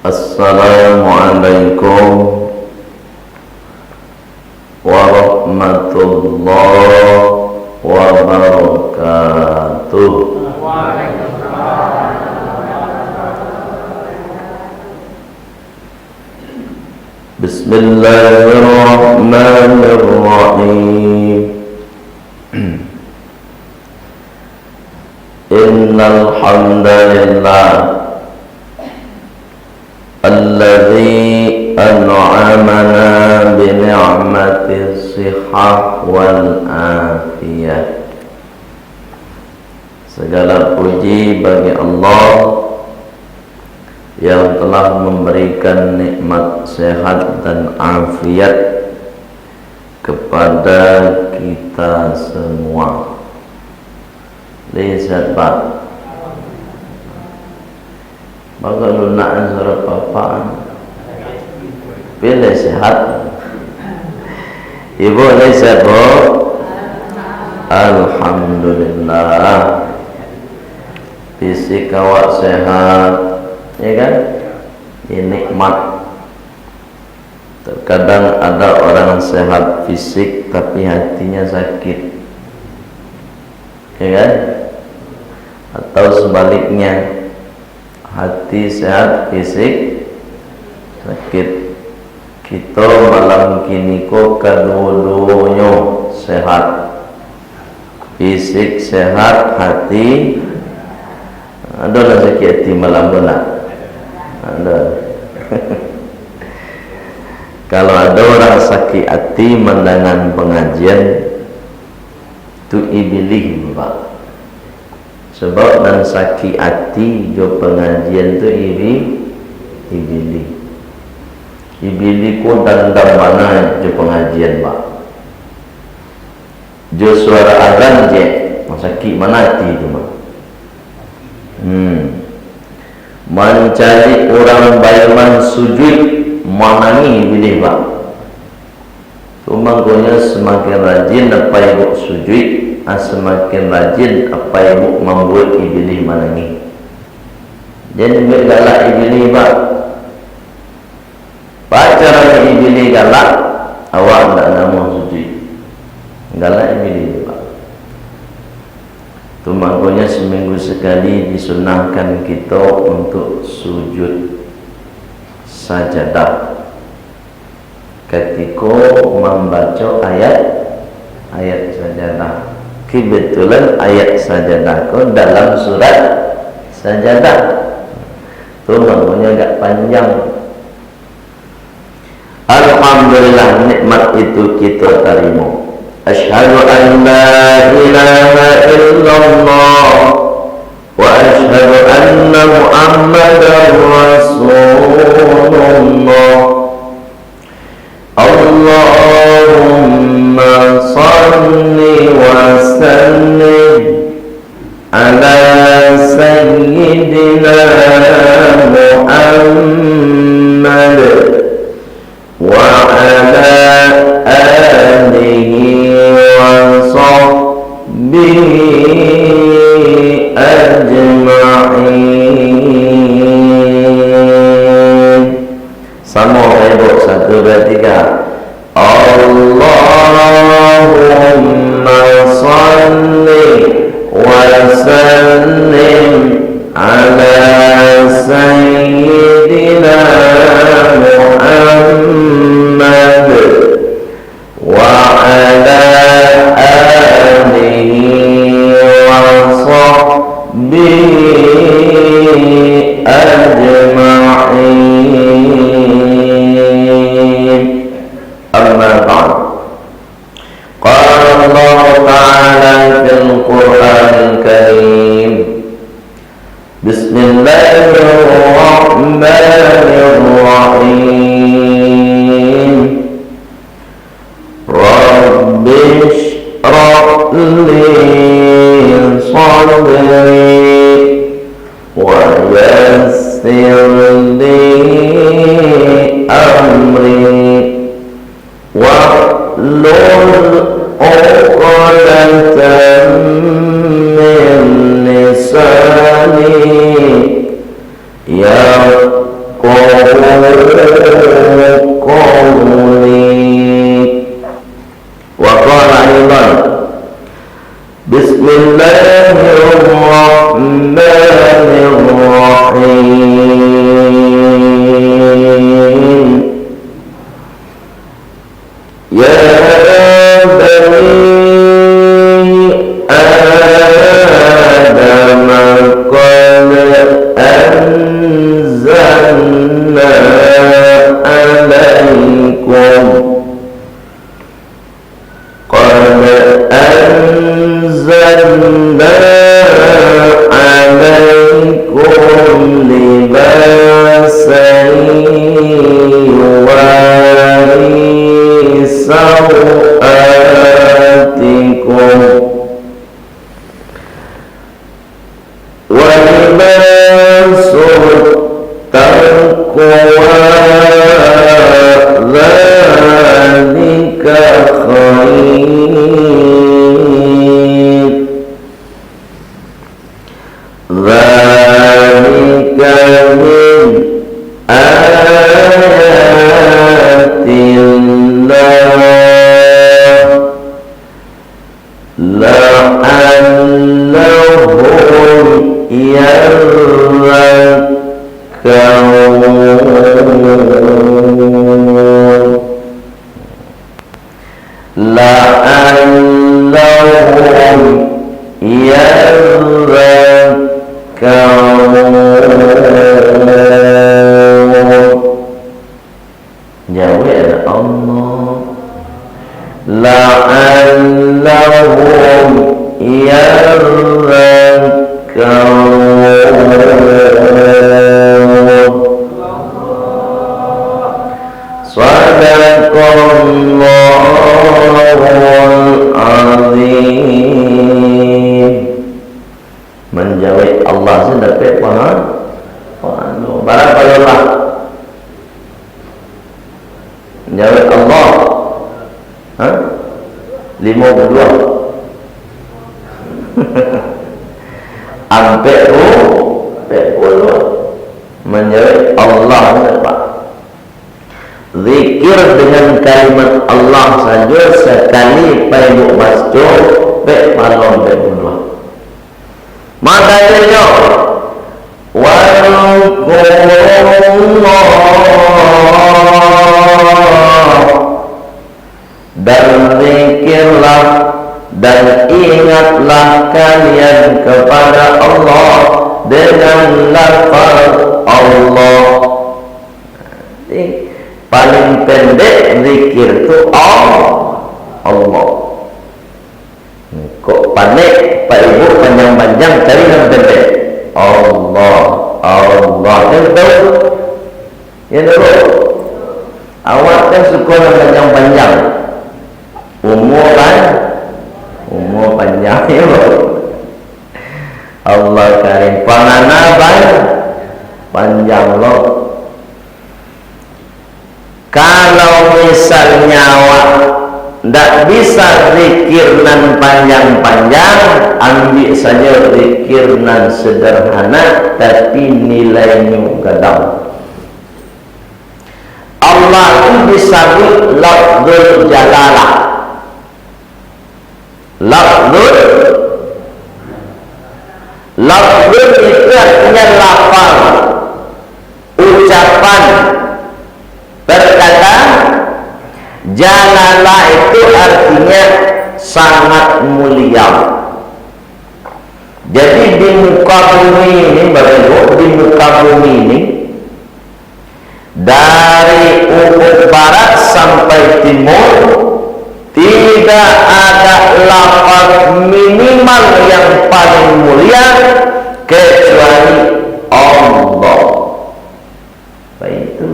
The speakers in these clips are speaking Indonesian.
Assalamualaikum warahmatullahi wabarakatuh. Bismillahirrahmanirrahim. Innal hamdalillah alladzi an'amana bi ni'matis shihah wal afiyah. Segala puji bagi Allah yang telah memberikan nikmat sehat dan afiat kepada kita semua. Lihat Pak, maka lunaan surah papaan pilih sehat. Ibu lihat Bu, alhamdulillah fisik awak sehat, ya kan? Ini nikmat. Terkadang ada orang sehat fisik tapi hatinya sakit, ya kan? Atau sebaliknya, hati sehat fisik sakit. Kita malam kini kok kedua-duanya sehat, fisik sehat, hati ada lah sakit hati malam benar ada. Kalau ada orang sakit hati mendengar pengajian itu ibilih Pak. Sebab dan sakit hati jo pengajian tu ibilih. Ibilih ku dandam mana jo pengajian Pak. Jo suara azan je sakit mana hati tu Pak. Mencari orang bayman sujud mana ni ibilih Pak. Makanya semakin rajin apa ibu sujud, semakin rajin apa ibu membuat ibilih mana ni. Jadi galak ibilih Pak. Pacaran ibilih galak, awak tak nama sujud. Galak ibilih Pak. Itu makanya seminggu sekali disunahkan kita untuk sujud sajadah ketika membaca ayat sajadah. Kebetulan ayat sajadah ko dalam surat sajadah. Itu maknanya agak panjang. Alhamdulillah nikmat itu kita terima. Asyhadu an la ilaha illallah wa asyhadu anna Muhammadar Rasulullah. Allahumma salli wa sallim ala sayyidina Muhammad wa ala alihi wa sahbihi ajma'in. Sama ibu, 1, 2, 3. Allahumma salli wa sallim ala sayyidina Muhammad wa ala alihi wa sahbihi ajma'in. Amma ba'd. Qala Allah Ta'ala fil Qur'anil Karim. Bismillahirrahmanirrahim. Rabbi shrah li sadri wa yassir li amri wahlul 'uqdatam min lisani yafqahu qawli. Wa qala aydan Bismillahirrahmanirrahim. Ya bani Adam qad anzalna alaikum libasan yuwari sawatikum wa libasul taqwa dzalika khair. Dzalika min ayatillah la'allahum yadhakkarun. La'allahum yadhakkarun. Jawab ada Allah. La'allahum yadhakkarun. Sadaqallahul azim. Menjawab Allah sedapat paham. Barang Allah menjawab Allah 52 sampai 40 menjawab Allah Pak. Zikir dengan kalimat Allah saja sekali payung masjid pe malam pe bulan. Makanya dan zikirlah dan ingatlah kalian kepada Allah dengan lafaz Allah. Paling pendek zikir itu Allah. Kok pendek Pak Ibu panjang-panjang cari yang pendek. Allah yang tahu ya dulu. Awak kan suka yang panjang-panjang. Umur panjang ya Allah karim. Panana panjang loh. Kalau misalnya awak tidak bisa zikir nan panjang-panjang, ambil saja zikir nan sederhana tapi nilainya gadang. Allah itu disebut lafzul jalalah. Lafzul itu artinya lafal, ucapan, berkata. Jalalah itu artinya sangat mulia. Jadi di muka bumi ini, di muka bumi ini, dari ufuk barat sampai timur, tidak ada lafaz minimal yang paling mulia kecuali Allah. Baik itu.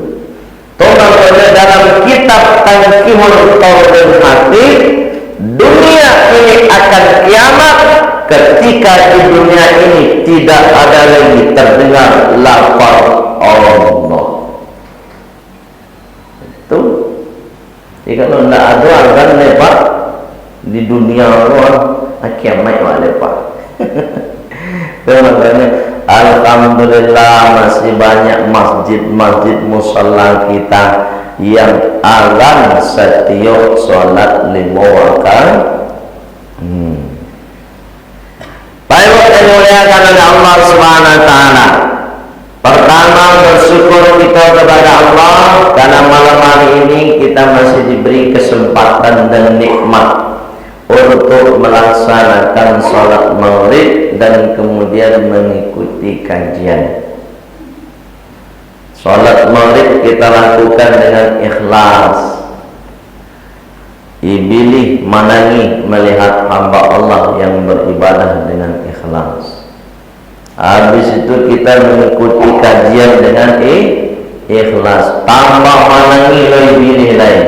Tolong dalam kitab Tanqihul Qaul Hati, dunia ini akan kiamat ketika di dunia ini tidak ada lagi terdengar lafaz Allah. Itu. Jika tidak ada akan lepas di dunia orang kiamat lepas. Makanya Alhamdulillah masih banyak masjid-masjid musalla kita yang azan setiap sholat 5 waktu. Baik, kita muliakan oleh Allah Subhanahu wa taala. Pertama, bersyukur kita kepada Allah karena malam hari ini kita masih diberi kesempatan dan nikmat untuk melaksanakan sholat maghrib dan kemudian mengikuti kajian. Sholat maghrib kita lakukan dengan ikhlas, ibilih manangi melihat hamba Allah yang beribadah dengan ikhlas. Habis itu kita mengikuti kajian dengan ikhlas, tambah manangi ibilih lain.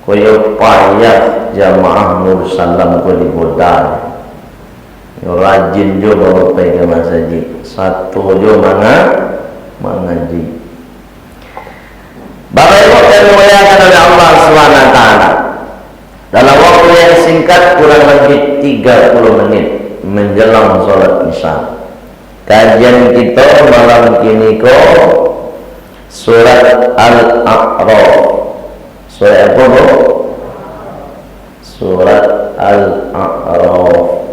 Koyo payah jamaah Nur Salam ko di Bodai. Rajin jo bawa pergi ke masjid. Satu jo mengaji. Bapak Ibu yang dimuliakan oleh Allah SWT, dalam waktu yang singkat kurang lebih 30 menit menjelang sholat isya, kajian kita malam kini ko surat Al-A'raf. Surat apa bu? Surat Al-A'raf,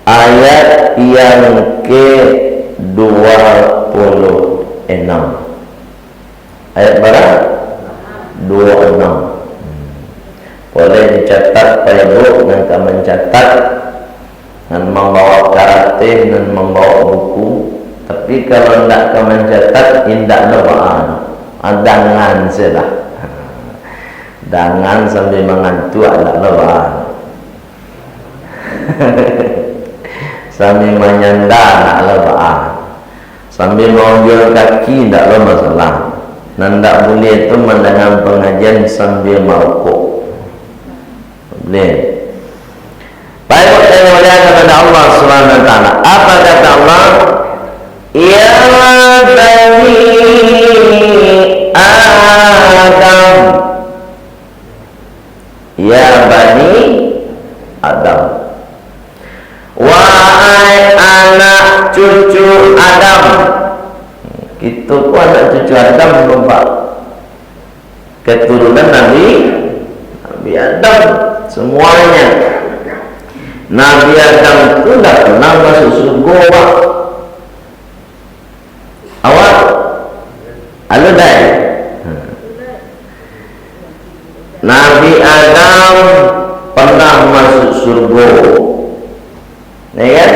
ayat yang ke-26. Ayat berapa? 26. Boleh dicatat Pak Ibu dengan mencatat dan membawa karate dan membawa buku. Tapi kalau tidak mencatat, tidak lewat adangan saja. Dangan sambil mengantuk anak lewat. Sambil menyandar anak lewat. Sambil mengonjol kaki tidak ada masalah. Dan tidak boleh itu mendengar pengajian sambil merokok. Boleh. Baik, kita muliakan kepada Allah Subhanahu wa taala. Apa kata Allah? Ya bani Adam, ya bani Adam, wahai anak cucu Adam. Kita pun anak cucu Adam, Bapak, keturunan Nabi Adam semuanya. Nabi Adam itu tidak pernah masuk surga, Pak. Awak halo dai. Nabi Adam pernah masuk surga, ya kan?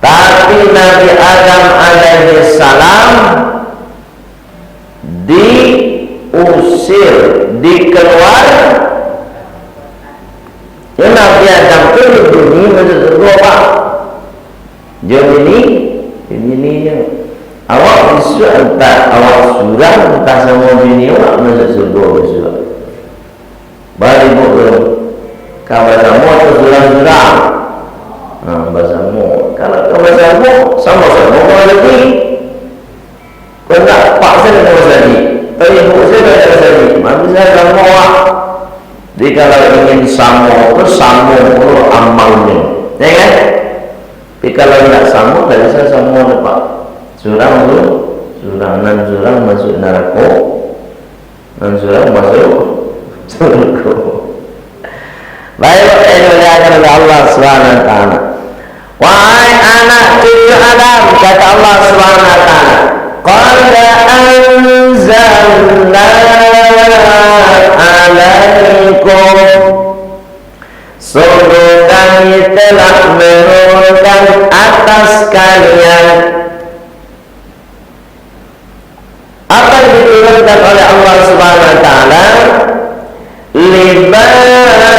Tapi Nabi Adam alaihi salam diusir, dikeluar. Ya, Nabi Adam itu di dunia masuk surga, Pak. Jom ini yang awak isu entah awak surang entah sama bini awak masuk surga besok. Balik buku kawasamu atau surang-surang. Bahasamu. Kalau kawasamu sama-sama kau lagi. Kau tak paksa dengan lagi. Tapi ibu saya tak ada lagi. Maka saya kamu awak. Jadi kalau ingin sama itu sama perlu amalnya, ya kan? Tapi kalau tidak sama, tidak bisa sama Pak. Surang tu, surangan surang masuk neraka, dan surang masuk surga. Baik, dimuliakan oleh Allah Subhanahu wa taala. Wahai anak cucu Adam, kata Allah Subhanahu wa taala, qad anzalna alaikum, sungguh kami telah menurunkan atas kalian. Apa yang diturunkan oleh Allah Subhanahu wa taala? Libasa,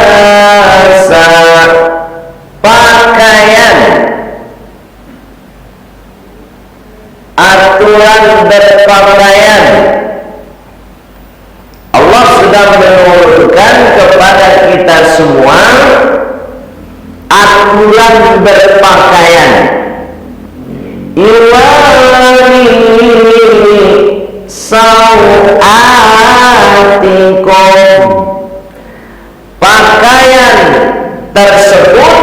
pakaian, aturan berpakaian. Allah sudah menurunkan kepada kita semua aturan berpakaian. Iwani sawatikum, pakaian tersebut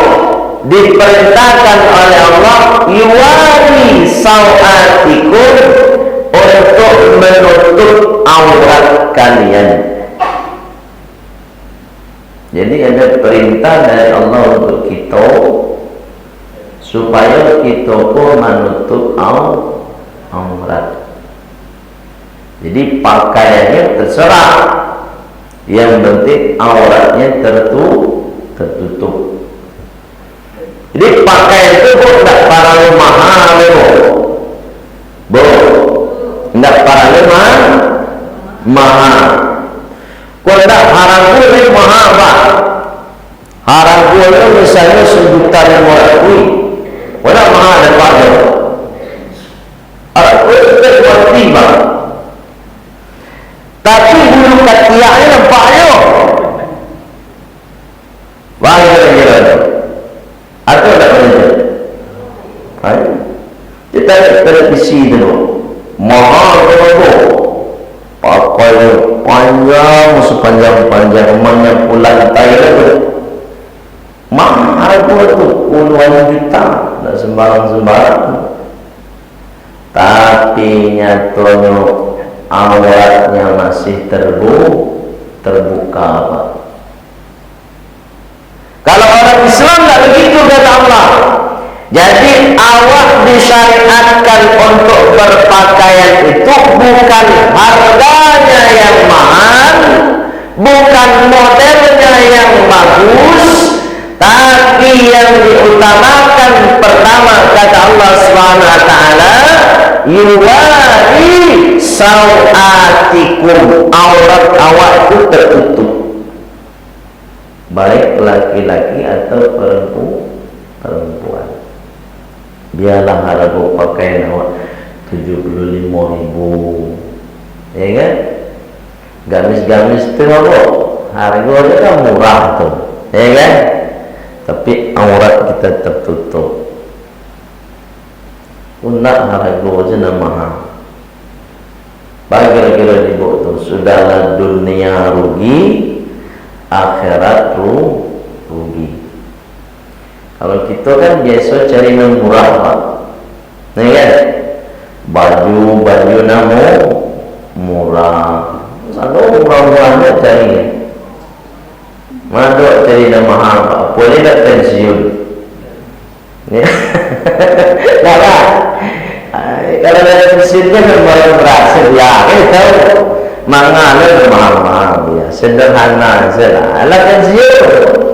diperintahkan oleh Allah yuwari sawatikum, untuk menutup aurat kalian. Jadi ada perintah dari Allah untuk kita supaya kita pun menutup aurat. Jadi pakaiannya terserah, yang penting auratnya tertutup. Jadi pakaian itu bu, tidak para mahal, bu, tidak para mahal. Kalau tidak haram boleh mahal, pak. Haram boleh misalnya sejuta yang murah, kalau mahal ada pak. Haram boleh kita buat tiba. Tapi bulu katiaknya nampaknya baik kira-kira atau tak boleh. Baik, kita televisi dulu mahal dulu, pakai panjang sepanjang mana pulang Thailand mahal tu puluhan juta, tak sembarang. Tapi nyatanya auratnya masih terbuka, Pak. Kalau orang Islam tak begitu, kata Allah. Jadi awak disyariatkan untuk berpakaian itu bukan harganya yang mahal, bukan modelnya yang bagus, tapi yang diutamakan pertama kata Allah Subhanahu wa taala, yuwari sawatikum, aurat awak itu tertutup, baik laki-laki atau perempuan. Biarlah harga pakaian awak 75.000, ya kan? Gamis-gamis itu apa? Harganya kan murah tuh, ya kan? Tapi aurat kita tertutup. Undak harganya mahal. Bagi kira-kira ibu tu, sudahlah dunia rugi, akhirat rugi. Kalau kita kan biasa cari yang murah, Pak. Nih kan? Baju namu murah. Selalu murah-murahnya cari. Mana cari yang mahal, Pak? Boleh tak pensiun? Ya. Nah, kalau dari pensiunnya memang berhasil ya, kita manganan mahal-mahal ya, sederhana saja. Alat pensiun.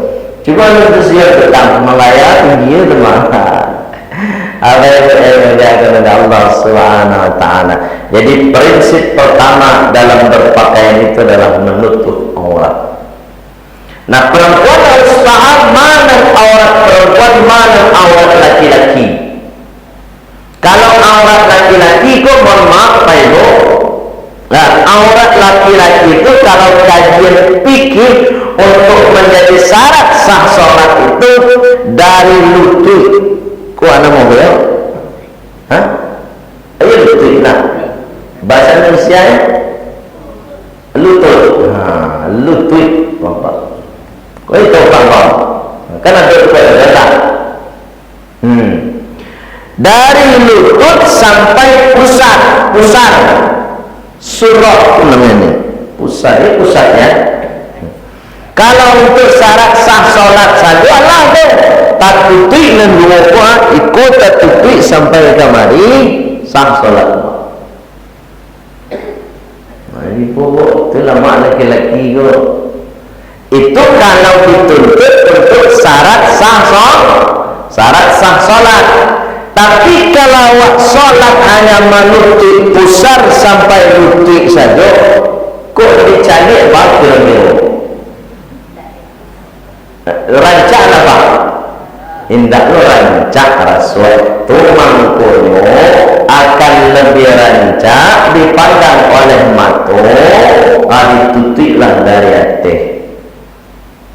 Cuma untuk siap tetap melayani dia bermanfaat. Apa yang diajarkan oleh Allah Subhanahu wa taala. Jadi prinsip pertama dalam berpakaian itu adalah menutup aurat. Nah, perempuan harus paham mana aurat perempuan, mana aurat laki-laki. Kalau aurat laki-laki kok mohon maaf Pak Ibu. Nah, aurat laki-laki itu kalau kajian fikih untuk menjadi syarat sah sholat itu dari lutut. Kau anak mau beliau? Hah? Ayo lutut lah. Bahasa Indonesia ya? Lutut. Nah, lutut, bapak. Kau itu bapak. Kan ada perbedaan. Dari lutut sampai pusar. Surah namanya. Pusatnya. Kalau untuk syarat sah solat saja Allah deh. Tak tutup dan dua kuat ikut tak tutup sampai kemari sah solat. Nah, ini pokok itu lama laki-laki itu. Itu kalau dituntut untuk syarat sah solat. Tapi kalau solat hanya menutup pusar sampai lutut saja, kok dicari apa kira-kira? Rancak apa? Indah lo rancak Rasul tumangkono akan lebih rancak dipandang oleh mata, ditutuplah dari hati.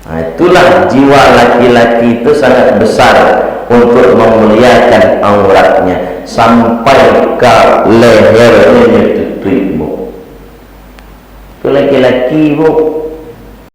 Nah, itulah jiwa laki-laki itu sangat besar untuk memuliakan auratnya sampai ke lehernya tutup. Itu laki-laki bu